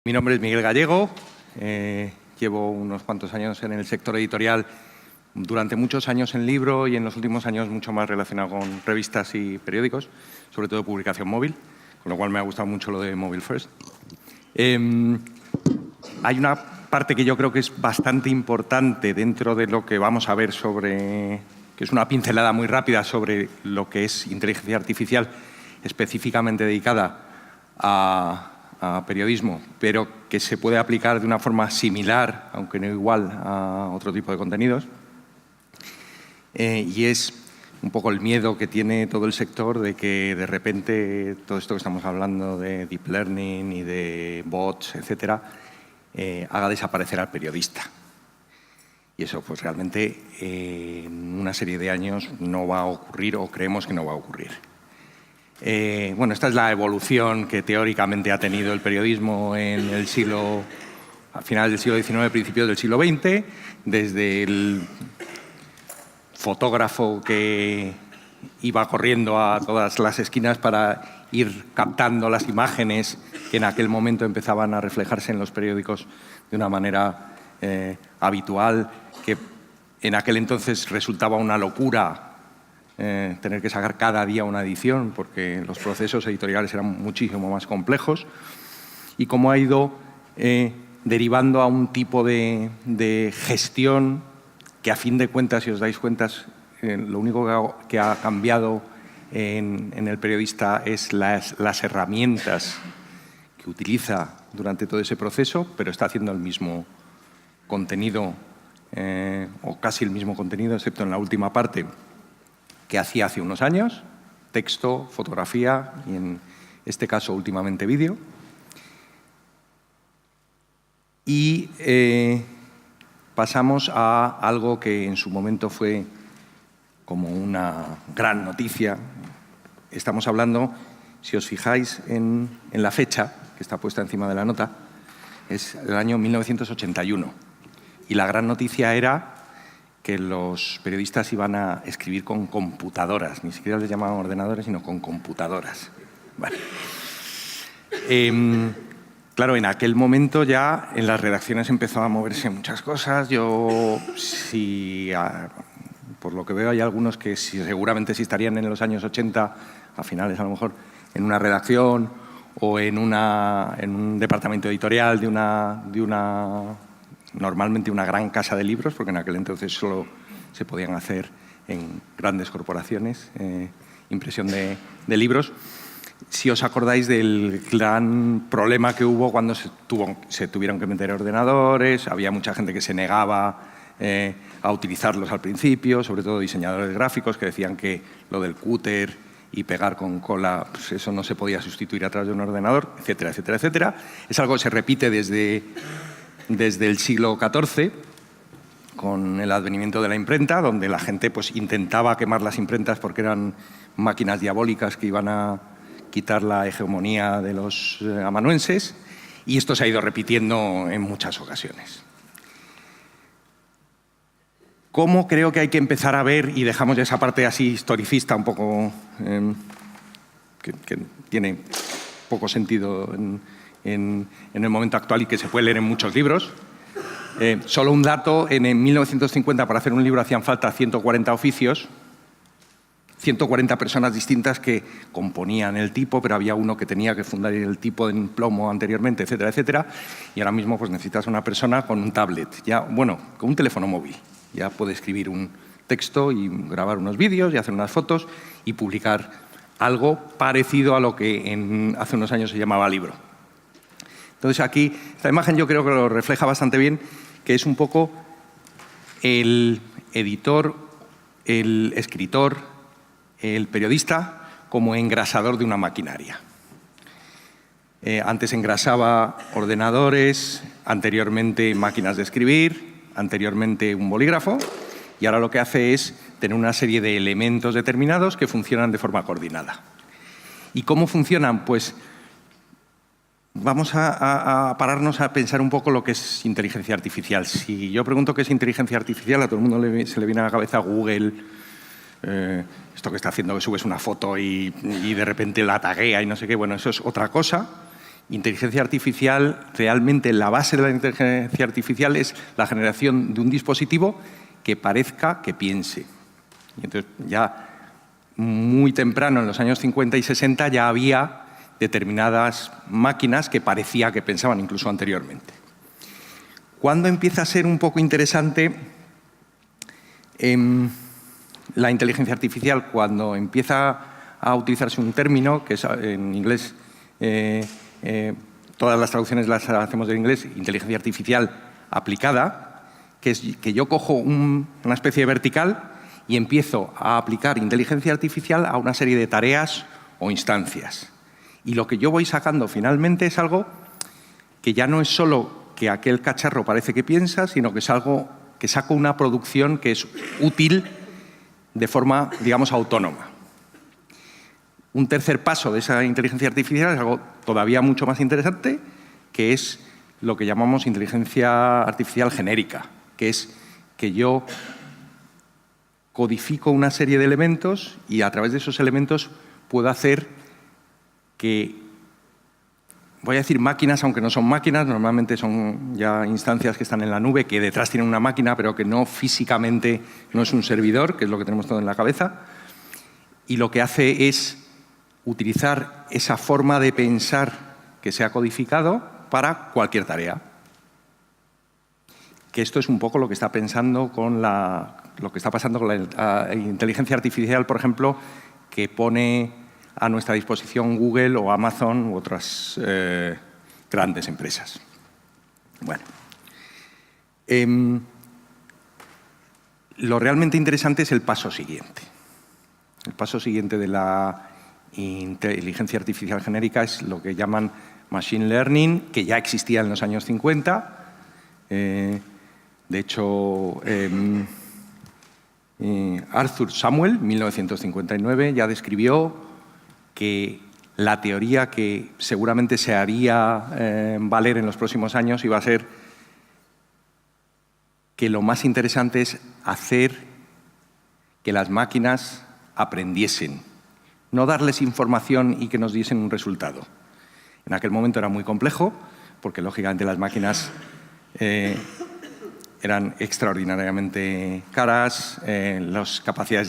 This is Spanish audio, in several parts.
Mi nombre es Miguel Gallego, llevo unos cuantos años en el sector editorial, durante muchos años en libro y en los últimos años mucho más relacionado con revistas y periódicos, sobre todo publicación móvil, con lo cual me ha gustado mucho lo de Mobile First. Hay una parte que yo creo que es bastante importante dentro de lo que vamos a ver sobre, que es una pincelada muy rápida sobre lo que es inteligencia artificial específicamente dedicada a periodismo, pero que se puede aplicar de una forma similar, aunque no igual, a otro tipo de contenidos. Y es un poco el miedo que tiene todo el sector de que de repente todo esto que estamos hablando de deep learning y de bots, etcétera, haga desaparecer al periodista. Y eso pues realmente en una serie de años no va a ocurrir, o creemos que no va a ocurrir. Bueno, esta es la evolución que teóricamente ha tenido el periodismo en el siglo, a finales del siglo XIX, principios del siglo XX, desde el fotógrafo que iba corriendo a todas las esquinas para ir captando las imágenes que en aquel momento empezaban a reflejarse en los periódicos de una manera habitual, que en aquel entonces resultaba una locura tener que sacar cada día una edición porque los procesos editoriales eran muchísimo más complejos, y cómo ha ido derivando a un tipo de gestión que, a fin de cuentas, si os dais cuenta, lo único que ha cambiado en el periodista es las herramientas que utiliza durante todo ese proceso, pero está haciendo el mismo contenido o casi el mismo contenido, excepto en la última parte, que hacía hace unos años: texto, fotografía y, en este caso, últimamente vídeo. Y pasamos a algo que en su momento fue como una gran noticia. Estamos hablando, si os fijáis en la fecha que está puesta encima de la nota, es el año 1981. Y la gran noticia era que los periodistas iban a escribir con computadoras. Ni siquiera les llamaban ordenadores, sino con computadoras. Vale. Claro, en aquel momento ya en las redacciones empezaba a moverse muchas cosas. Por lo que veo, hay algunos que seguramente sí estarían en los años 80, a finales a lo mejor, en una redacción o en un departamento editorial de normalmente una gran casa de libros, porque en aquel entonces solo se podían hacer en grandes corporaciones, impresión de libros. Si os acordáis del gran problema que hubo cuando se tuvieron que meter ordenadores, había mucha gente que se negaba a utilizarlos al principio, sobre todo diseñadores gráficos que decían que lo del cúter y pegar con cola, pues eso no se podía sustituir a través de un ordenador, etcétera, etcétera, etcétera. Es algo que se repite desde el siglo XIV, con el advenimiento de la imprenta, donde la gente pues intentaba quemar las imprentas porque eran máquinas diabólicas que iban a quitar la hegemonía de los amanuenses, y esto se ha ido repitiendo en muchas ocasiones. ¿Cómo creo que hay que empezar a ver, y dejamos ya esa parte así historicista un poco que tiene poco sentido en el momento actual y que se puede leer en muchos libros? Solo un dato: en 1950 para hacer un libro hacían falta 140 oficios, 140 personas distintas que componían el tipo, pero había uno que tenía que fundar el tipo en plomo anteriormente, etcétera, etcétera. Y ahora mismo pues necesitas una persona con un tablet, con un teléfono móvil. Ya puede escribir un texto y grabar unos vídeos y hacer unas fotos y publicar algo parecido a lo que hace unos años se llamaba libro. Entonces aquí, esta imagen yo creo que lo refleja bastante bien, que es un poco el editor, el escritor, el periodista como engrasador de una maquinaria. Antes engrasaba ordenadores, anteriormente máquinas de escribir, anteriormente un bolígrafo, y ahora lo que hace es tener una serie de elementos determinados que funcionan de forma coordinada. ¿Y cómo funcionan? Pues vamos a pararnos a pensar un poco lo que es inteligencia artificial. Si yo pregunto qué es inteligencia artificial, a todo el mundo se le viene a la cabeza Google, esto que está haciendo, que subes una foto y de repente la taguea y no sé qué. Bueno, eso es otra cosa. inteligencia artificial, realmente la base de la inteligencia artificial es la generación de un dispositivo que parezca que piense. Y entonces, ya muy temprano, en los años 50 y 60, ya había determinadas máquinas que parecía que pensaban, incluso anteriormente. ¿Cuándo empieza a ser un poco interesante la inteligencia artificial? Cuando empieza a utilizarse un término que es, en inglés, todas las traducciones las hacemos en inglés, inteligencia artificial aplicada, que es que yo cojo una especie de vertical y empiezo a aplicar inteligencia artificial a una serie de tareas o instancias. Y lo que yo voy sacando finalmente es algo que ya no es solo que aquel cacharro parece que piensa, sino que es algo que saco una producción que es útil de forma, digamos, autónoma. Un tercer paso de esa inteligencia artificial es algo todavía mucho más interesante, que es lo que llamamos inteligencia artificial genérica, que es que yo codifico una serie de elementos y a través de esos elementos puedo hacer que, voy a decir máquinas, aunque no son máquinas, normalmente son ya instancias que están en la nube, que detrás tienen una máquina, pero que no físicamente no es un servidor, que es lo que tenemos todo en la cabeza, y lo que hace es utilizar esa forma de pensar que se ha codificado para cualquier tarea. Que esto es un poco lo que está pensando con lo que está pasando con la inteligencia artificial, por ejemplo, que pone a nuestra disposición Google o Amazon u otras grandes empresas. Bueno, lo realmente interesante es el paso siguiente. El paso siguiente de la inteligencia artificial genérica es lo que llaman machine learning, que ya existía en los años 50. De hecho, Arthur Samuel, 1959, ya describió que la teoría que seguramente se haría valer en los próximos años iba a ser que lo más interesante es hacer que las máquinas aprendiesen, no darles información y que nos diesen un resultado. En aquel momento era muy complejo, porque lógicamente las máquinas eran extraordinariamente caras, las capacidades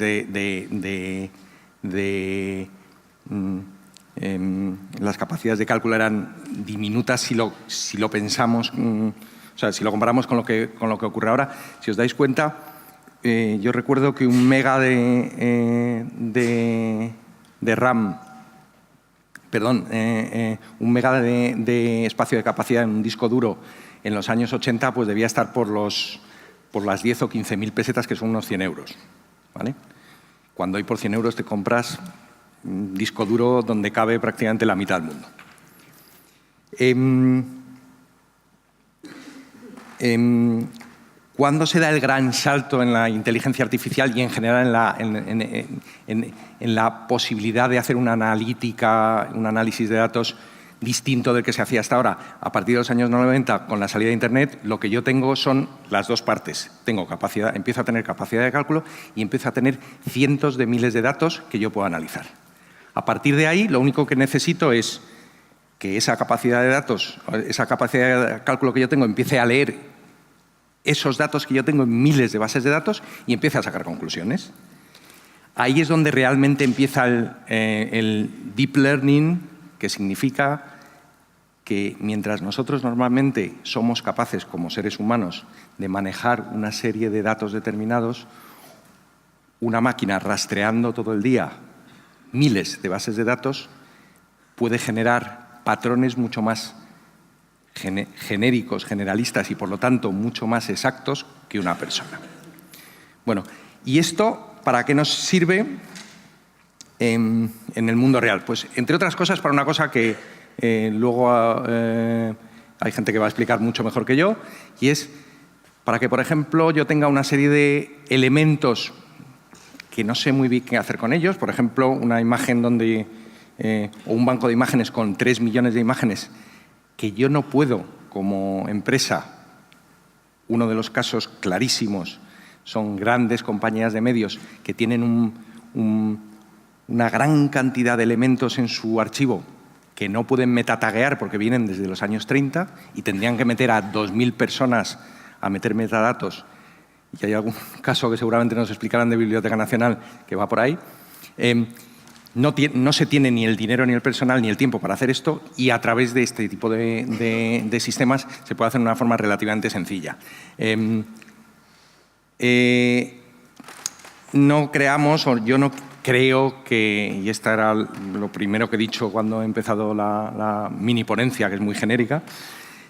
las capacidades de cálculo eran diminutas si lo pensamos, o sea, si lo comparamos con lo que ocurre ahora. Si os dais cuenta, yo recuerdo que 1 mega de RAM, perdón, 1 mega de espacio de capacidad en un disco duro en los años 80 pues debía estar por las 10 o 15.000 pesetas, que son unos 100 euros. ¿Vale? Cuando hoy por 100 euros te compras un disco duro donde cabe prácticamente la mitad del mundo. ¿Cuándo se da el gran salto en la inteligencia artificial y en general en la posibilidad de hacer una analítica, un análisis de datos distinto del que se hacía hasta ahora? A partir de los años 90, con la salida de Internet, lo que yo tengo son las dos partes. Empiezo a tener capacidad de cálculo y empiezo a tener cientos de miles de datos que yo puedo analizar. A partir de ahí, lo único que necesito es que esa capacidad de datos, esa capacidad de cálculo que yo tengo, empiece a leer esos datos que yo tengo en miles de bases de datos y empiece a sacar conclusiones. Ahí es donde realmente empieza el deep learning, que significa que mientras nosotros normalmente somos capaces, como seres humanos, de manejar una serie de datos determinados, una máquina rastreando todo el día miles de bases de datos puede generar patrones mucho más genéricos, generalistas y, por lo tanto, mucho más exactos que una persona. Bueno, ¿y esto para qué nos sirve en el mundo real? Pues, entre otras cosas, para una cosa que luego hay gente que va a explicar mucho mejor que yo, y es para que, por ejemplo, yo tenga una serie de elementos que no sé muy bien qué hacer con ellos. Por ejemplo, una imagen donde, o un banco de imágenes con 3 millones de imágenes que yo no puedo, como empresa. Uno de los casos clarísimos son grandes compañías de medios que tienen una gran cantidad de elementos en su archivo que no pueden metataguear porque vienen desde los años 30 y tendrían que meter a 2.000 personas a meter metadatos, y hay algún caso que seguramente nos explicarán de Biblioteca Nacional que va por ahí. No se tiene ni el dinero, ni el personal, ni el tiempo para hacer esto, y a través de este tipo de sistemas se puede hacer de una forma relativamente sencilla. No creamos, o yo no creo que, y esta era lo primero que he dicho cuando he empezado la mini ponencia, que es muy genérica,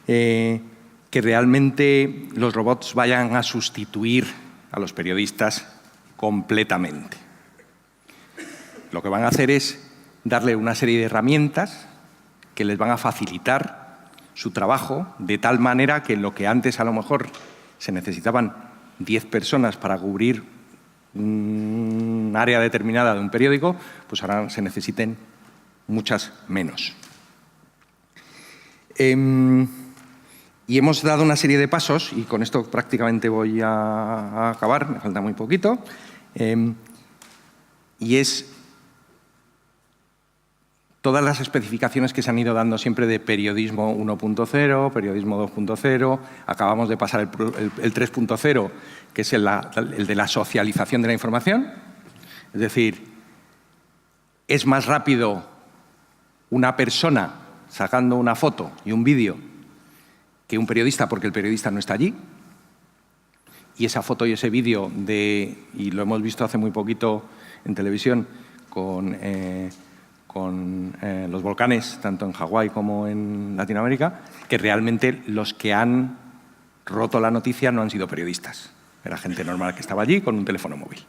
que realmente los robots vayan a sustituir a los periodistas completamente. Lo que van a hacer es darle una serie de herramientas que les van a facilitar su trabajo de tal manera que lo que antes a lo mejor se necesitaban 10 personas para cubrir un área determinada de un periódico, pues ahora se necesiten muchas menos. Y hemos dado una serie de pasos, y con esto prácticamente voy a acabar, me falta muy poquito, y es todas las especificaciones que se han ido dando siempre de periodismo 1.0, periodismo 2.0, acabamos de pasar el 3.0, que es el de la socialización de la información. Es decir, es más rápido una persona sacando una foto y un vídeo que un periodista, porque el periodista no está allí. Y esa foto y ese vídeo, y lo hemos visto hace muy poquito en televisión con los volcanes, tanto en Hawái como en Latinoamérica, que realmente los que han roto la noticia no han sido periodistas. Era gente normal que estaba allí con un teléfono móvil.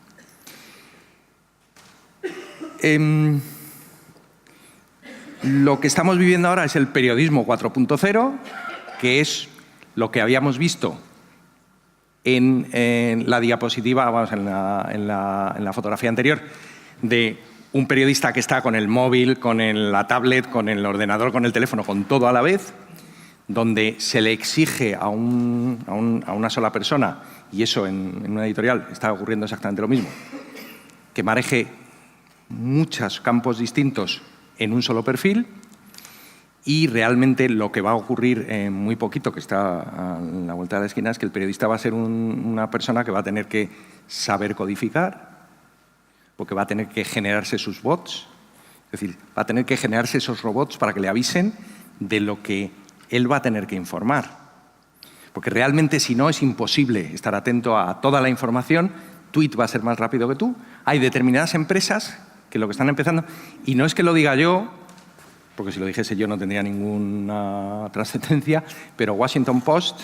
Lo que estamos viviendo ahora es el periodismo 4.0, que es lo que habíamos visto en la diapositiva, vamos, en la fotografía anterior, de un periodista que está con el móvil, con la tablet, con el ordenador, con el teléfono, con todo a la vez, donde se le exige a una sola persona, y eso en una editorial está ocurriendo exactamente lo mismo, que maneje muchos campos distintos en un solo perfil. Y realmente lo que va a ocurrir en muy poquito, que está a la vuelta de la esquina, es que el periodista va a ser una persona que va a tener que saber codificar, porque va a tener que generarse sus bots, es decir, va a tener que generarse esos robots para que le avisen de lo que él va a tener que informar. Porque realmente, si no, es imposible estar atento a toda la información. Tweet va a ser más rápido que tú. Hay determinadas empresas que lo que están empezando, y no es que lo diga yo, porque si lo dijese yo no tendría ninguna trascendencia, pero Washington Post,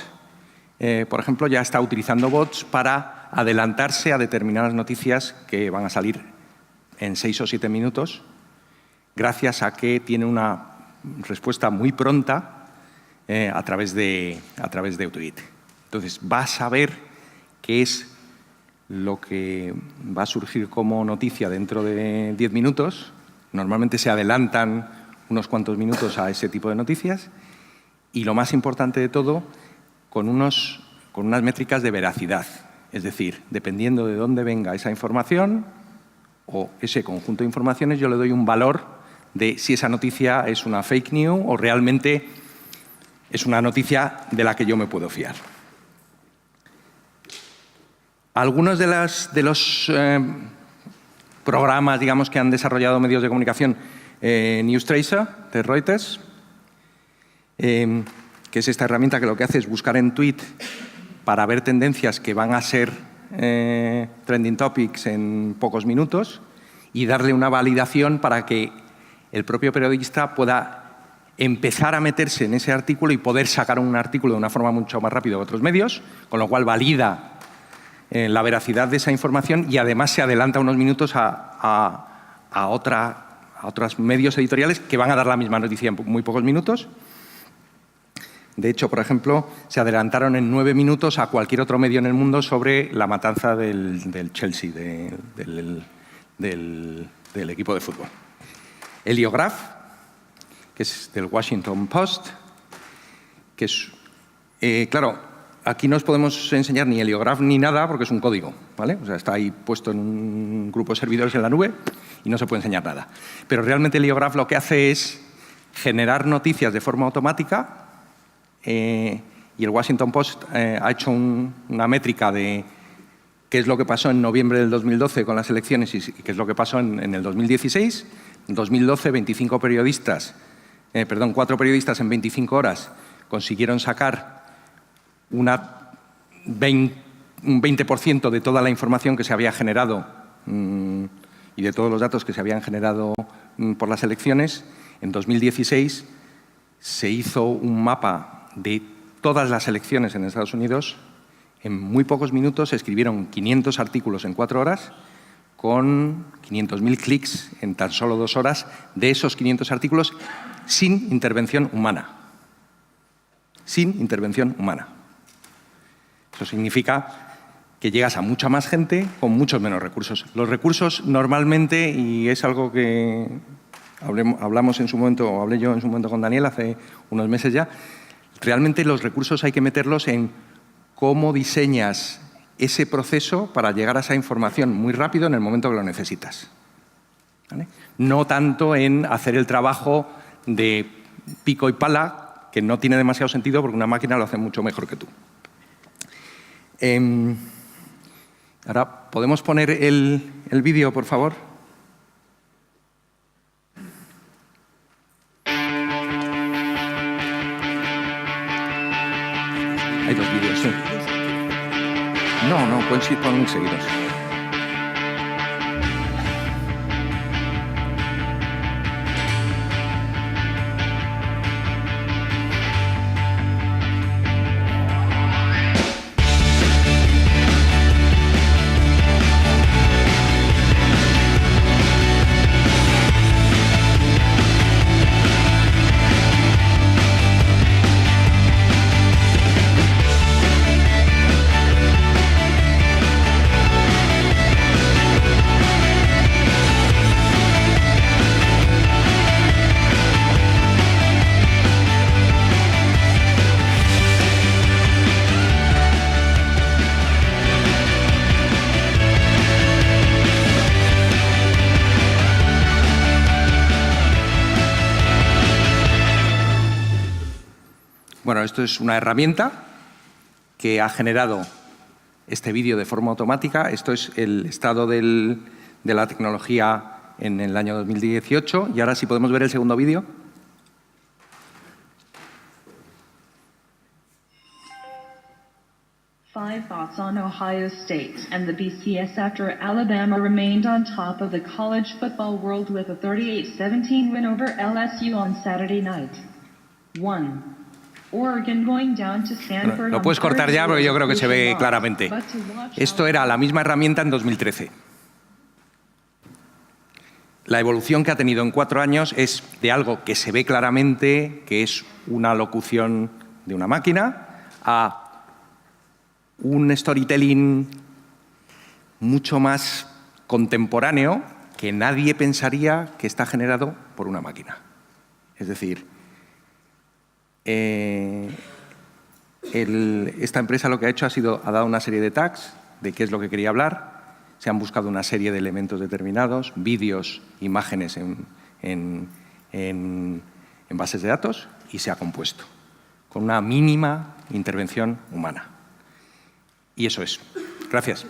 por ejemplo, ya está utilizando bots para adelantarse a determinadas noticias que van a salir en 6 o 7 minutos, gracias a que tiene una respuesta muy pronta a través de tweet. Entonces, va a saber qué es lo que va a surgir como noticia dentro de 10 minutos. Normalmente se adelantan unos cuantos minutos a ese tipo de noticias, y lo más importante de todo, con unas métricas de veracidad. Es decir, dependiendo de dónde venga esa información o ese conjunto de informaciones, yo le doy un valor de si esa noticia es una fake news o realmente es una noticia de la que yo me puedo fiar. Algunos de los programas, digamos, que han desarrollado medios de comunicación, Newstracer, de Reuters, que es esta herramienta que lo que hace es buscar en tweet para ver tendencias que van a ser trending topics en pocos minutos y darle una validación para que el propio periodista pueda empezar a meterse en ese artículo y poder sacar un artículo de una forma mucho más rápida que otros medios, con lo cual valida la veracidad de esa información y además se adelanta unos minutos a otros medios editoriales que van a dar la misma noticia en muy pocos minutos. De hecho, por ejemplo, se adelantaron en 9 minutos a cualquier otro medio en el mundo sobre la matanza del Chelsea, del equipo de fútbol. Heliograph, que es del Washington Post, que es, claro, aquí no os podemos enseñar ni Heliograph ni nada porque es un código, ¿vale? O sea, está ahí puesto en un grupo de servidores en la nube y no se puede enseñar nada. Pero realmente Heliograph lo que hace es generar noticias de forma automática y el Washington Post ha hecho una métrica de qué es lo que pasó en noviembre del 2012 con las elecciones y qué es lo que pasó en el 2016. En 2012, 4 periodistas en 25 horas consiguieron sacar un 20% de toda la información que se había generado y de todos los datos que se habían generado por las elecciones. En 2016 se hizo un mapa de todas las elecciones en Estados Unidos. En muy pocos minutos se escribieron 500 artículos en 4 horas con 500.000 clics en tan solo 2 horas de esos 500 artículos sin intervención humana. Sin intervención humana. Eso significa que llegas a mucha más gente con muchos menos recursos. Los recursos normalmente, y es algo que hablamos en su momento, o hablé yo en su momento con Daniel hace unos meses ya, realmente los recursos hay que meterlos en cómo diseñas ese proceso para llegar a esa información muy rápido en el momento que lo necesitas. ¿Vale? No tanto en hacer el trabajo de pico y pala, que no tiene demasiado sentido porque una máquina lo hace mucho mejor que tú. Ahora, ¿podemos poner el vídeo, por favor? Hay 2 vídeos, sí. No, pueden ir seguidos. Bueno, esto es una herramienta que ha generado este vídeo de forma automática. Esto es el estado de la tecnología en el año 2018. Y ahora sí podemos ver el segundo vídeo. Five thoughts on Ohio State and the BCS after Alabama remained on top of the college football world with a 38-17 win over LSU on Saturday night. 1. Oregon going down to Stanford. Bueno, lo puedes cortar ya porque yo creo que se ve claramente. Esto era la misma herramienta en 2013. La evolución que ha tenido en 4 años es de algo que se ve claramente, que es una locución de una máquina, a un storytelling mucho más contemporáneo que nadie pensaría que está generado por una máquina. Es decir, esta empresa lo que ha hecho ha dado una serie de tags de qué es lo que quería hablar, se han buscado una serie de elementos determinados, vídeos, imágenes en bases de datos y se ha compuesto con una mínima intervención humana. Y eso es. Gracias.